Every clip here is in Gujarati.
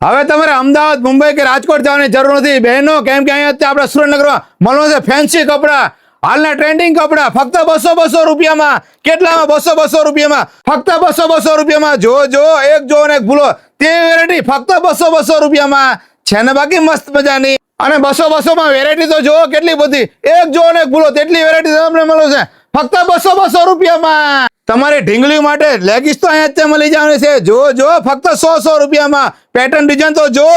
હવે તમારે અમદાવાદ, મુંબઈ કે રાજકોટ જવાની જરૂર નથી બહેનો, કેમ કે અહીંયા આપણે સુરેન્દ્રનગરમાં મળવા છે ફેન્સી કપડા, હાલના ટ્રેન્ડિંગ કપડા ફક્ત 200 રૂપિયામાં. કેટલામાં? 200 રૂપિયામાં, ફક્ત 200 રૂપિયામાં. જો એક જો ને એક ભૂલો તે વેરાયટી ફક્ત 200 રૂપિયામાં છે ને બાકી મસ્ત મજાની. અને 200 માં વેરાયટી તો જો કેટલી બધી, એક જો ને એક ભૂલો તેટલી વેરાયટી તમને મળે છે ફક્ત 200 રૂપિયામાં. તમારી ઢીંગલી માટે લેગીસ તો અહીંયા જ મળી જવાની છે. જો ફક્ત 100 રૂપિયામાં. પેટર્ન ડિઝાઇન તો જો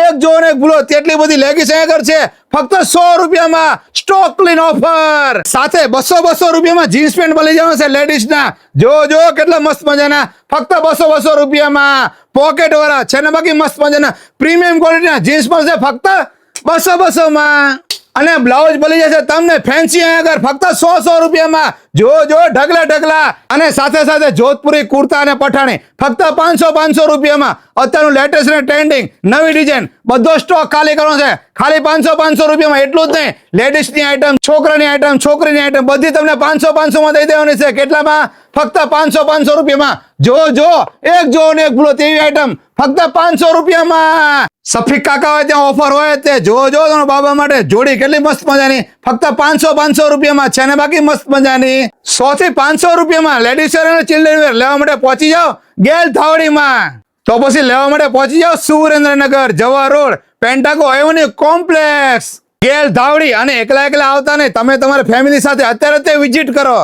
એક જો ને એક ભૂલો તેટલી બધી લેગીસ અહીંયા છે ફક્ત 100 રૂપિયામાં. સ્ટોક ક્લીન ઓફર સાથે 200 રૂપિયામાં જીન્સ પેન્ટ મળી જવાનું છે લેડીઝ ના. જો કેટલા મસ્ત મજાના ફક્ત 200 રૂપિયામાં. પોકેટ વાળા છે ને બાકી મસ્ત મજાના પ્રીમિયમ ક્વોલિટીના જીન્સ મળશે ફક્ત 200 માં. અને બ્લાઉઝ મળી જશે તમને ફેન્સી આગળ ફક્ત 100 રૂપિયામાં. જો ઢગલા અને સાથે જોધપુરી કુર્તા અને પઠાણી ફક્ત 500 રૂપિયામાં. અત્યારનું લેટેસ્ટ અને ટ્રેન્ડિંગ નવી ડિઝાઇન બધો સ્ટોક ખાલી કરવાનો છે ખાલી 500 રૂપિયામાં. એટલું જ નહીં, લેડીઝની આઈટમ, છોકરાની આઈટમ, છોકરીની આઈટમ બધી તમને 500 માં દઈ દેવાની છે. કેટલામાં? ફક્ત 500 રૂપિયામાં. જો એક જો ને એક ભૂલો તેવી આઈટમ ફક્ત 500 રૂપિયામાં. સફીક કાકા હોય ત્યાં ઓફર હોય તે જો તમારા બાબા માટે જોડી કેટલી મસ્ત મજાની ફક્ત 500 રૂપિયામાં છે ને બાકી મસ્ત મજાની. 100 થી 500 રૂપિયામાં લેડીઝ વેર અને ચિલ્ડ્રન વેર લેવા માટે પહોંચી જાઓ ગેલ ધાવડીમાં. તો પછી લેવા માટે પહોંચી જાઓ સુરેન્દ્રનગર જવા રોડ પેન્ટાગો એવન્યુ કોમ્પ્લેક્સ ગેલ ધાવડી. અને એકલા આવતા નહીં, તમે તમારી ફેમિલી સાથે અત્યારે વિઝિટ કરો.